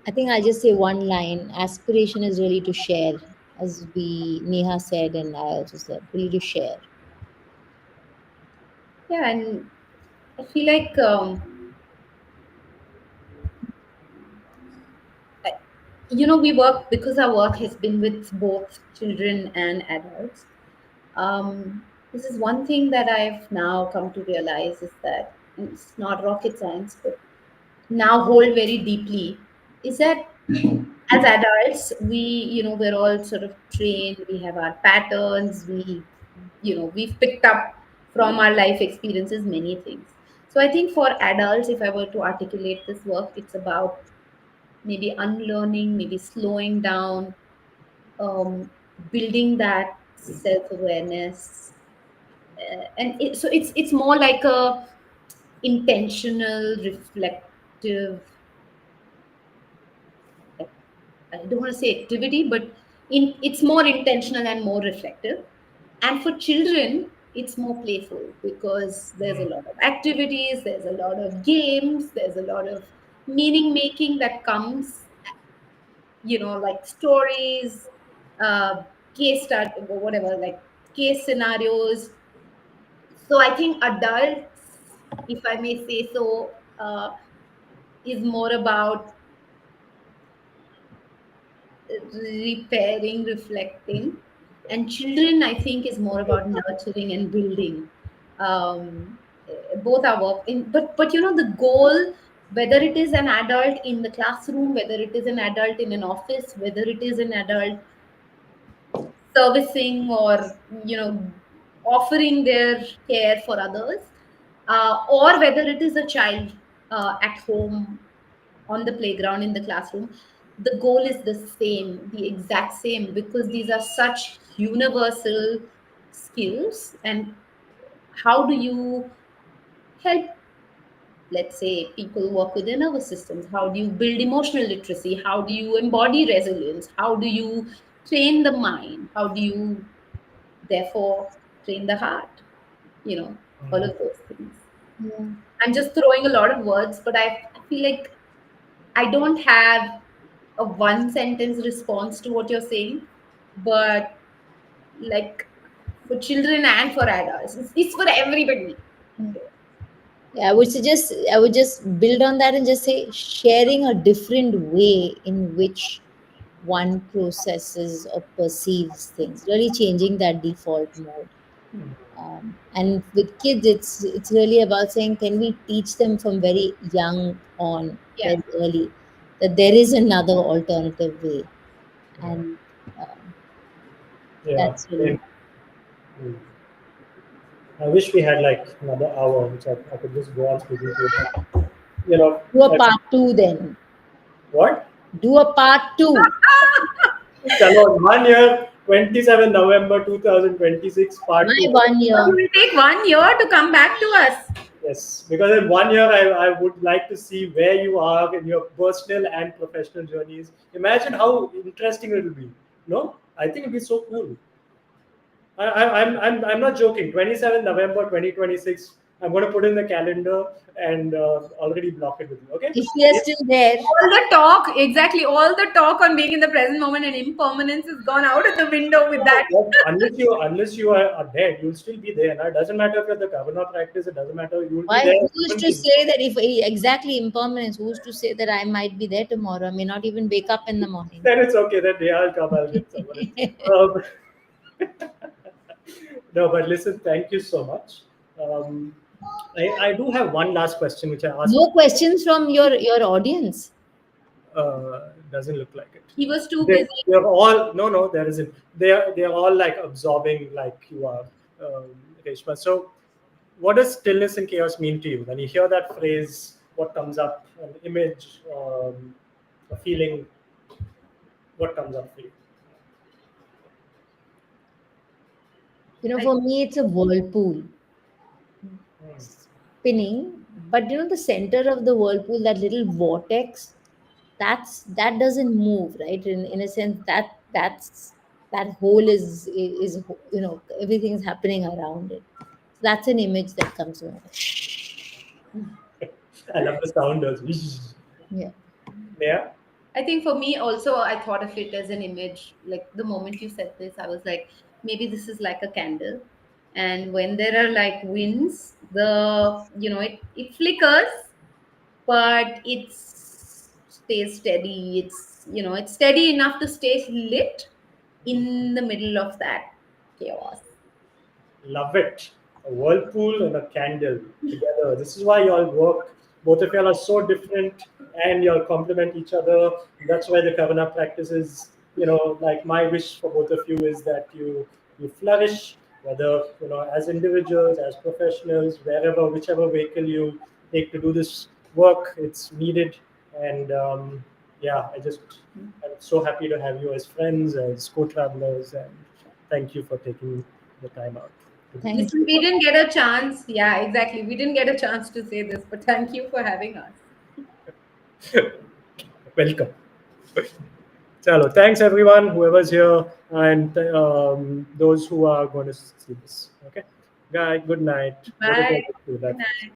I think I'll just say one line. Aspiration is really to share, as we Neha said, and I also said, really to share. Yeah, and I feel like I- we work because our work has been with both children and adults. This is one thing that I've now come to realize is that it's not rocket science, but now hold very deeply is that as adults we're all sort of trained, we have our patterns, we've picked up from our life experiences many things. So I think for adults, if I were to articulate this work, it's about maybe unlearning, maybe slowing down, um, building that self awareness, so it's more like a intentional, reflective, like, I don't want to say activity, but it's more intentional and more reflective. And for children, it's more playful because there's a lot of activities, there's a lot of games, there's a lot of meaning making that comes, like stories, uh, case start, whatever, like case scenarios. So I think adults, if I may say so, is more about repairing, reflecting, and children, I think, is more about nurturing and building. Both are work in, but the goal, whether it is an adult in the classroom, whether it is an adult in an office, whether it is an adult servicing or offering their care for others, or whether it is a child at home, on the playground, in the classroom, the goal is the same, the exact same, because these are such universal skills. And how do you help, let's say, people work with their nervous systems? How do you build emotional literacy? How do you embody resilience? How do you train the mind? How do you therefore train the heart? All of those things. Yeah. I'm just throwing a lot of words, but I feel like I don't have a one sentence response to what you're saying, but like for children and for adults, it's for everybody. Yeah, I would just build on that and just say sharing a different way in which one processes or perceives things, really changing that default mode. And with kids, it's really about saying, can we teach them from very young on, Yeah. very early, that there is another alternative way, and um, Yeah. that's really. Mm. I wish we had like another hour, which I could just go on speaking to you. But, you know, Do a I, part two then. what? Do a part two. Chalo, 1 year, 27 November 2026, part My 2. one But it year. will take 1 year to come back to us. Yes, because in 1 year, I would like to see where you are in your personal and professional journeys. Imagine how interesting it will be. No, I think it'll be so cool. I'm not joking. 27 November 2026. I'm going to put in the calendar and already block it with you. Okay? If we are still there, All the talk, exactly, all the talk on being in the present moment and impermanence has gone out of the window with that. But unless you are dead, you'll still be there. Now, it doesn't matter if you're the governor practice. It doesn't matter. You will be why? there. Who's Human to being. say that if exactly impermanence? Who's to say that I might be there tomorrow? I may not even wake up in the morning. Then it's okay. Then they will come. I'll get someone else. No, but listen. Thank you so much. Um, I do have one last question, which I asked. No questions from your audience. Doesn't look like it. He was too They, busy. they're all no, there isn't. They're all like absorbing like you are, Reshma. So, what does stillness and chaos mean to you? When you hear that phrase, what comes up? An image, a feeling. What comes up for you? I, For me, it's a whirlpool Hmm. spinning, but the center of the whirlpool, that little vortex, that doesn't move, right? In a sense, that hole is everything is happening around it. So that's an image that comes to mind. I love the sound. Does Yeah. yeah. I think for me also, I thought of it as an image. Like the moment you said this, I was like, maybe this is like a candle. And when there are like winds, it flickers, but it stays steady. It's steady enough to stay lit in the middle of that chaos. Love it. A whirlpool and a candle together. This is why y'all work. Both of y'all are so different and y'all complement each other. That's why the Kavana practice is, like my wish for both of you is that you flourish whether as individuals, as professionals, wherever, whichever vehicle you take to do this work, it's needed. And yeah, I'm so happy to have you as friends, as co-travelers, and thank you for taking the time out to do Thank this. Listen, you. we didn't get a chance. Yeah, exactly. We didn't get a chance to say this, but thank you for having us. Welcome. Chalo, thanks everyone, whoever's here, and those who are going to see this. Okay, guy, good night. What did I Bye. do Good that? night.